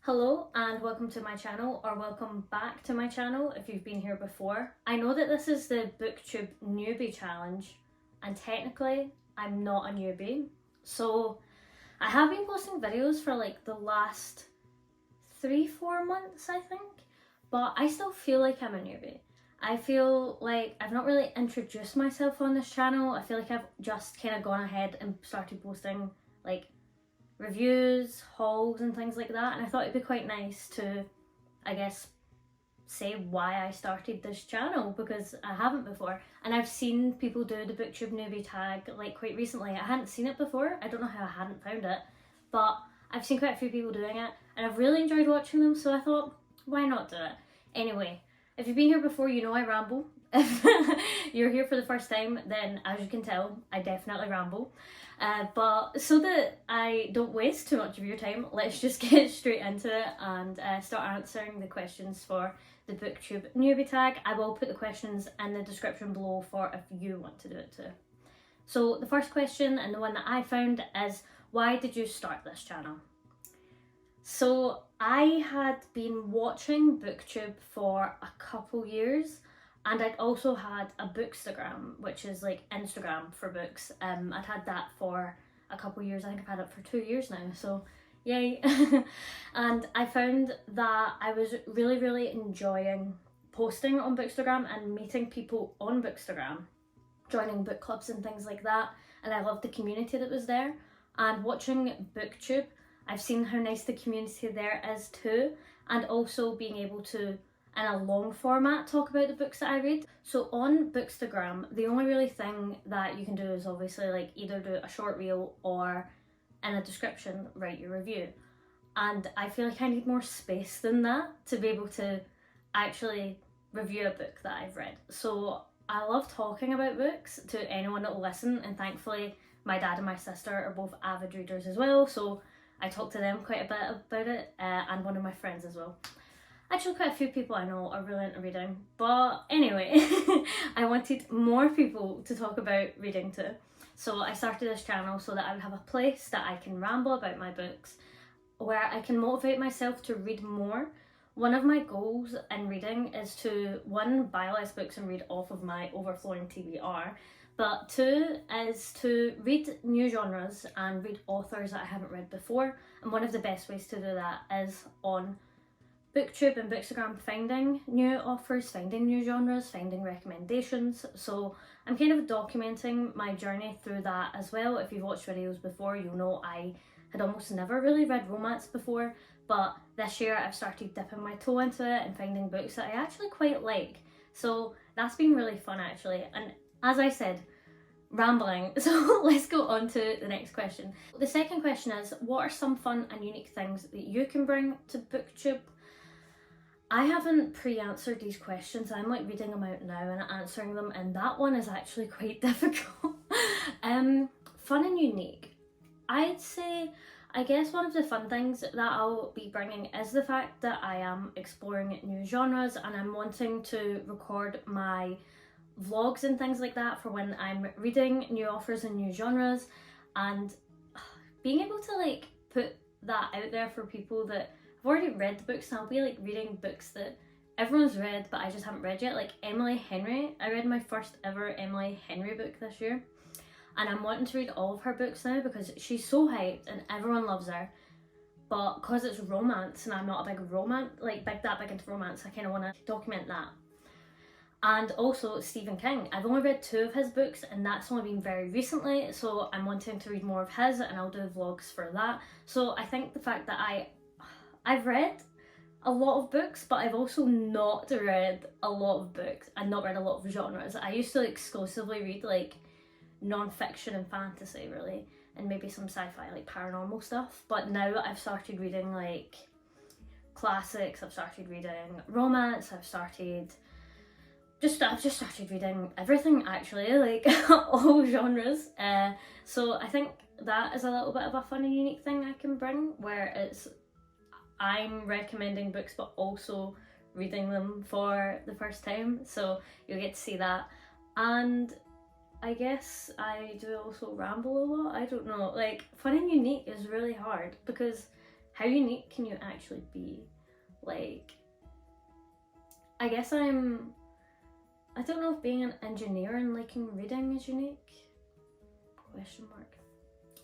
Hello and welcome to my channel, or welcome back to my channel if you've been here before. I know that this is the BookTube Newbie Challenge, and technically I'm not a newbie. So I have been posting videos for like the last 3-4 months, I think, but I still feel like I'm a newbie. I feel like I've not really introduced myself on this channel. I feel like I've just kind of gone ahead and started posting like reviews, hauls and things like that, and I thought it'd be quite nice to, I guess, say why I started this channel, because I haven't before. And I've seen people do the BookTube Newbie Tag like quite recently. I hadn't seen it before, I don't know how I hadn't found it, but I've seen quite a few people doing it and I've really enjoyed watching them, so I thought, why not do it? Anyway, if you've been here before, you know I ramble. If you're here for the first time, then as you can tell, I definitely ramble. But so that I don't waste too much of your time, let's just get straight into it and start answering the questions for the BookTube Newbie Tag. I will put the questions in the description below for if you want to do it too. So the first question, and the one that I found, is why did you start this channel? So I had been watching BookTube for a couple years, and I'd also had a Bookstagram, which is like Instagram for books. I'd had that for a couple years. I think I've had it for 2 years now, so yay. And I found that I was really enjoying posting on Bookstagram and meeting people on Bookstagram, joining book clubs and things like that, and I loved the community that was there. And watching BookTube, I've seen how nice the community there is too, and also being able to, in a long format, talk about the books that I read. So on Bookstagram, the only really thing that you can do is obviously like either do a short reel or in a description write your review. And I feel like I need more space than that to be able to actually review a book that I've read. So I love talking about books to anyone that will listen, and thankfully my dad and my sister are both avid readers as well, so I talk to them quite a bit about it, and one of my friends as well. Actually, quite a few people I know are really into reading, but anyway, I wanted more people to talk about reading to. So I started this channel so that I would have a place that I can ramble about my books, where I can motivate myself to read more. One of my goals in reading is to, one, buy less books and read off of my overflowing TBR, but two is to read new genres and read authors that I haven't read before. And one of the best ways to do that is on BookTube and Bookstagram, finding new authors, finding new genres, finding recommendations. So I'm kind of documenting my journey through that as well. If you've watched videos before, you'll know I had almost never really read romance before, but this year I've started dipping my toe into it and finding books that I actually quite like. So that's been really fun actually. And as I said, rambling, so let's go on to the next question. The second question is, what are some fun and unique things that you can bring to BookTube? I haven't pre-answered these questions. I'm like reading them out now and answering them, and that one is actually quite difficult. Fun and unique. I'd say, I guess one of the fun things that I'll be bringing is the fact that I am exploring new genres, and I'm wanting to record my vlogs and things like that for when I'm reading new authors and new genres, and being able to like put that out there for people that have already read the books. And I'll be like reading books that everyone's read but I just haven't read yet, like Emily Henry. I read my first ever Emily Henry book this year, and I'm wanting to read all of her books now because she's so hyped and everyone loves her. But because it's romance and I'm not a big big into romance, I kind of want to document that. And also Stephen King. I've only read 2 of his books, and that's only been very recently, so I'm wanting to read more of his, and I'll do vlogs for that. So I think the fact that I've read a lot of books, but I've also not read a lot of books and not read a lot of genres. I used to exclusively read like non-fiction and fantasy really, and maybe some sci-fi like paranormal stuff, but now I've started reading like classics, I've started reading romance, I've just started reading everything actually, like all genres. So I think that is a little bit of a fun and unique thing I can bring, where it's I'm recommending books but also reading them for the first time, so you'll get to see that. And I guess I do also ramble a lot. I don't know, like fun and unique is really hard because how unique can you actually be? Like, I guess I don't know if being an engineer and liking reading is unique? Question mark.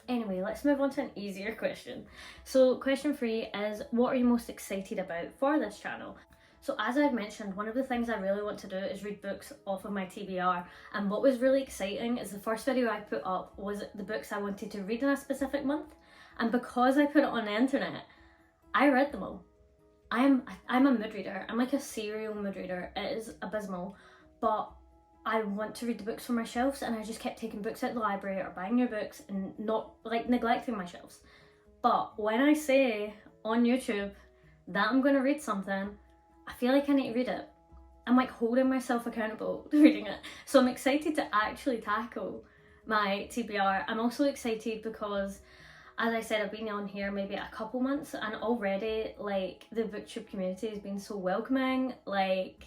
Anyway, let's move on to an easier question. So question 3 is, what are you most excited about for this channel? So as I've mentioned, one of the things I really want to do is read books off of my TBR, and what was really exciting is the first video I put up was the books I wanted to read in a specific month, and because I put it on the internet, I read them all. I'm a mood reader. I'm like a serial mood reader. It is abysmal, but I want to read the books from my shelves, and I just kept taking books out of the library or buying new books and not like neglecting my shelves. But when I say on YouTube that I'm going to read something, I feel like I need to read it. I'm like holding myself accountable to reading it. So I'm excited to actually tackle my TBR. I'm also excited because, as I said, I've been on here maybe a couple months, and already like the BookTube community has been so welcoming. Like,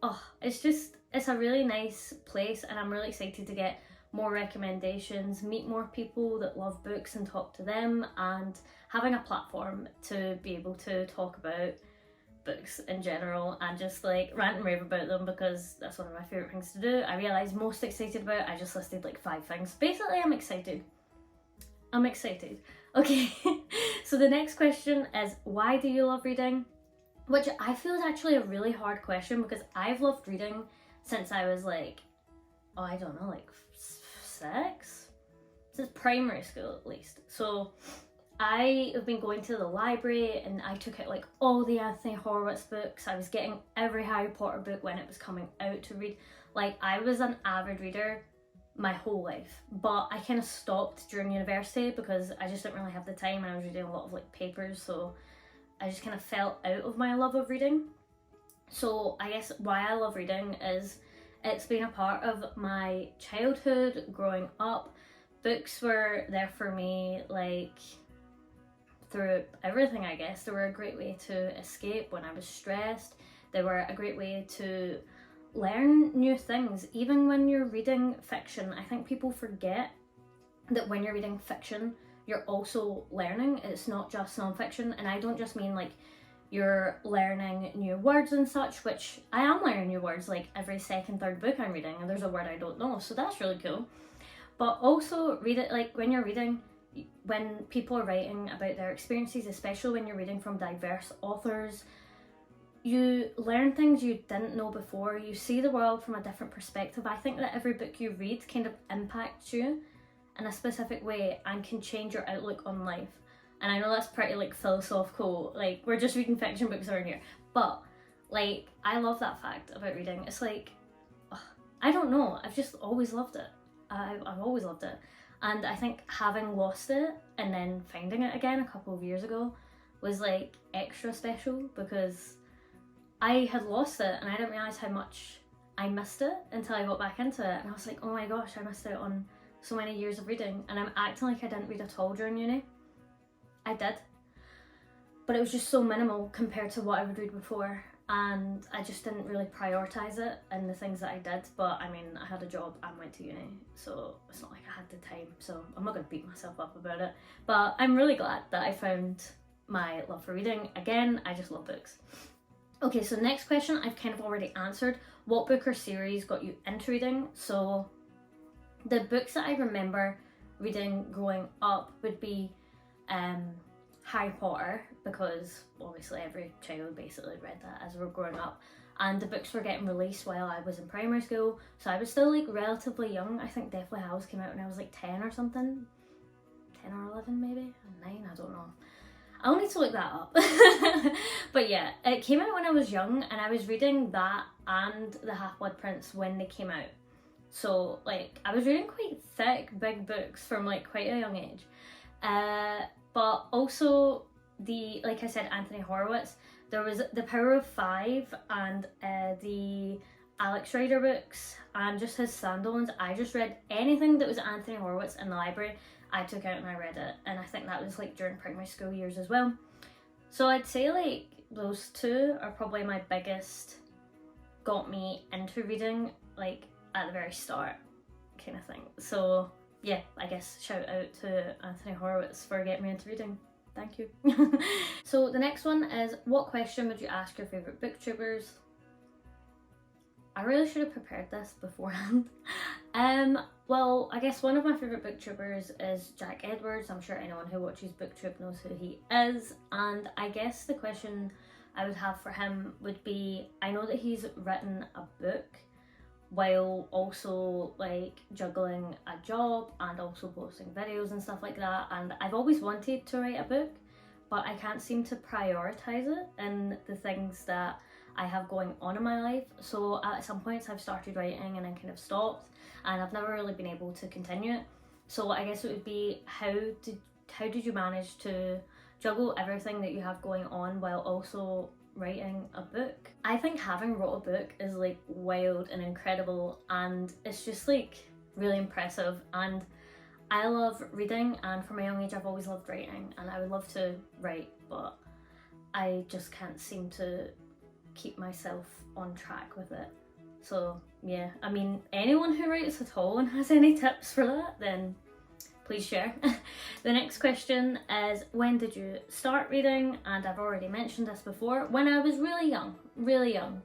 oh, it's a really nice place, and I'm really excited to get more recommendations, meet more people that love books and talk to them, and having a platform to be able to talk about books in general and just like rant and rave about them, because that's one of my favourite things to do. I realised most excited about, I just listed like 5 things. Basically, I'm excited. Okay, so the next question is, why do you love reading? Which I feel is actually a really hard question, because I've loved reading since I was like, oh, I don't know, like 6? Since primary school at least. So I have been going to the library, and I took out like all the Anthony Horowitz books. I was getting every Harry Potter book when it was coming out to read. Like, I was an avid reader my whole life, but I kind of stopped during university because I just didn't really have the time, and I was reading a lot of like papers, so I just kind of fell out of my love of reading. So I guess why I love reading is it's been a part of my childhood growing up. Books were there for me like through everything, I guess. They were a great way to escape when I was stressed. They were a great way to learn new things. Even when you're reading fiction, I think people forget that when you're reading fiction, you're also learning. It's not just non-fiction, and I don't just mean like you're learning new words and such, which I am learning new words like every second, third book I'm reading, and there's a word I don't know, so that's really cool. But also read it, like when you're reading, when people are writing about their experiences, especially when you're reading from diverse authors, you learn things you didn't know before. You see the world from a different perspective. I think that every book you read kind of impacts you in a specific way and can change your outlook on life. And I know that's pretty like philosophical, like we're just reading fiction books around here, but like I love that fact about reading. It's like, I don't know, I've just always loved it. I've always loved it. And I think having lost it and then finding it again a couple of years ago was like extra special, because I had lost it and I didn't realise how much I missed it until I got back into it, and I was like, oh my gosh, I missed out on so many years of reading. And I'm acting like I didn't read at all during uni. I did, but it was just so minimal compared to what I would read before, and I just didn't really prioritise it in the things that I did. But I mean, I had a job and went to uni, so it's not like I had the time, so I'm not going to beat myself up about it. But I'm really glad that I found my love for reading again. I just love books. Okay, so next question I've kind of already answered. What book or series got you into reading? So the books that I remember reading growing up would be Harry Potter, because obviously every child basically read that as we were growing up, and the books were getting released while I was in primary school, so I was still like relatively young. I think Deathly Hallows came out when I was like 10 or something, 10 or 11 maybe, or 9, I don't know. I'll need to look that up. But yeah, it came out when I was young, and I was reading that and The Half-Blood Prince when they came out. So like I was reading quite thick, big books from like quite a young age. But also like I said, Anthony Horowitz. There was The Power of Five and the Alex Rider books and just his standalones. I just read anything that was Anthony Horowitz in the library. I took out and I read it, and I think that was like during primary school years as well. So I'd say like those two are probably my biggest, got me into reading like at the very start kind of thing. So yeah, I guess shout out to Anthony Horowitz for getting me into reading. Thank you. So the next one is, what question would you ask your favourite booktubers? I really should have prepared this beforehand. Well, I guess one of my favourite booktubers is Jack Edwards. I'm sure anyone who watches BookTube knows who he is. And I guess the question I would have for him would be, I know that he's written a book while also like juggling a job and also posting videos and stuff like that, and I've always wanted to write a book, but I can't seem to prioritize it in the things that I have going on in my life. So at some points I've started writing and then kind of stopped, and I've never really been able to continue it. So I guess it would be, how did you manage to juggle everything that you have going on while also writing a book? I think having wrote a book is like wild and incredible, and it's just like really impressive, and I love reading, and from a young age I've always loved writing, and I would love to write, but I just can't seem to keep myself on track with it. So yeah, I mean, anyone who writes at all and has any tips for that, then please share. The next question is, when did you start reading? And I've already mentioned this before. When I was really young, really young.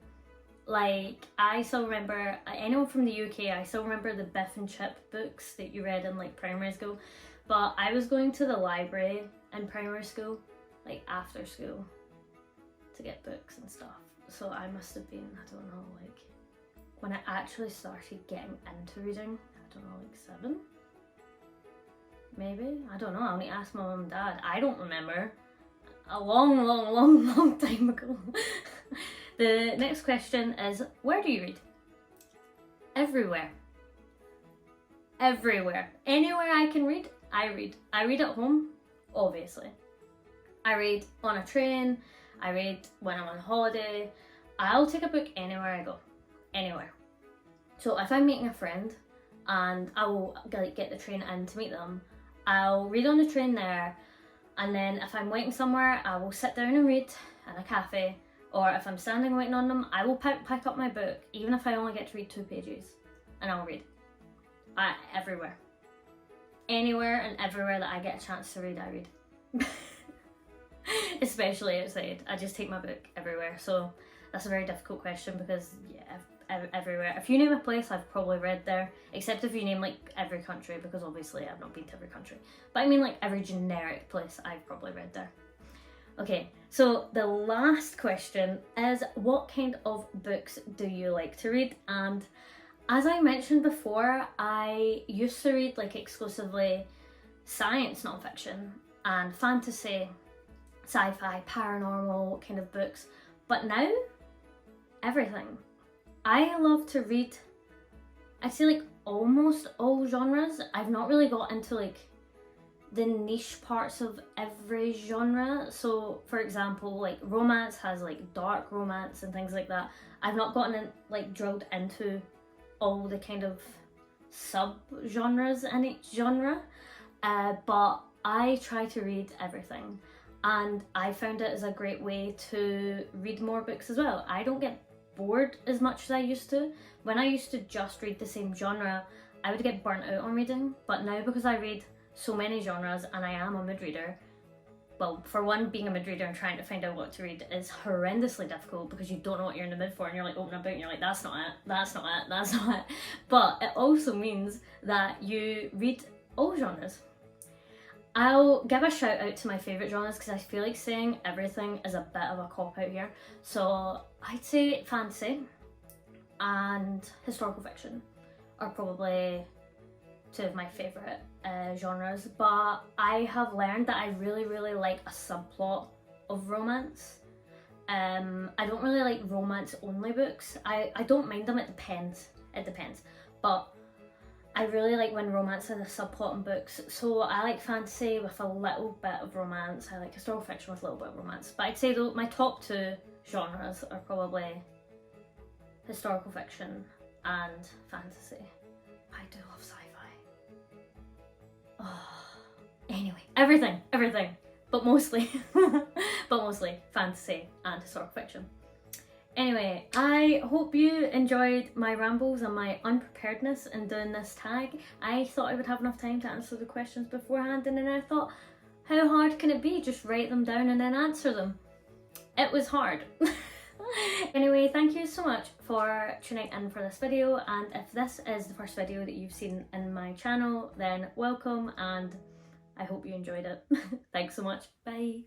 Like, I still remember, anyone from the UK, I still remember the Biff and Chip books that you read in like primary school. But I was going to the library in primary school, like after school, to get books and stuff. So I must have been, I don't know, like, when I actually started getting into reading, I don't know, like 7? Maybe? I don't know, I'll need to ask my mum and dad. I don't remember. A long time ago. The next question is, where do you read? Everywhere. Everywhere. Anywhere I can read, I read. I read at home, obviously. I read on a train, I read when I'm on holiday. I'll take a book anywhere I go. Anywhere. So if I'm meeting a friend and I will like get the train in to meet them, I'll read on the train there, and then if I'm waiting somewhere, I will sit down and read in a cafe, or if I'm standing waiting on them, I will pick up my book, even if I only get to read 2 pages, and I'll read. Everywhere. Anywhere and everywhere that I get a chance to read, I read. Especially outside. I just take my book everywhere. So that's a very difficult question because, yeah, everywhere. If you name a place, I've probably read there, except if you name like every country, because obviously I've not been to every country. But I mean like every generic place, I've probably read there. Okay, so the last question is, what kind of books do you like to read? And as I mentioned before, I used to read like exclusively science nonfiction and fantasy, sci-fi, paranormal kind of books, but now everything. I love to read, I'd say like almost all genres. I've not really got into like the niche parts of every genre. So for example, like romance has like dark romance and things like that. I've not gotten in, like drilled into all the kind of sub genres in each genre, but I try to read everything, and I found it as a great way to read more books as well. I don't get bored as much as I used to. When I used to just read the same genre, I would get burnt out on reading, but now because I read so many genres and I am a mid-reader, well, for one, being a mid-reader and trying to find out what to read is horrendously difficult because you don't know what you're in the mood for, and you're like opening a book and you're like, that's not it, that's not it, that's not it. But it also means that you read all genres. I'll give a shout out to my favourite genres because I feel like saying everything is a bit of a cop out here. So I'd say fantasy and historical fiction are probably 2 of my favourite genres, but I have learned that I really like a subplot of romance. I don't really like romance only books. I don't mind them, it depends, but I really like when romance has a subplot in books. So I like fantasy with a little bit of romance, I like historical fiction with a little bit of romance, but I'd say though my top 2 genres are probably historical fiction and fantasy. I do love sci-fi. Oh, anyway, everything, but mostly fantasy and historical fiction. Anyway, I hope you enjoyed my rambles and my unpreparedness in doing this tag. I thought I would have enough time to answer the questions beforehand, and then I thought, How hard can it be? Just write them down and then answer them. It was hard. Anyway, thank you so much for tuning in for this video, and if this is the first video that you've seen in my channel, then welcome and I hope you enjoyed it. Thanks so much. Bye.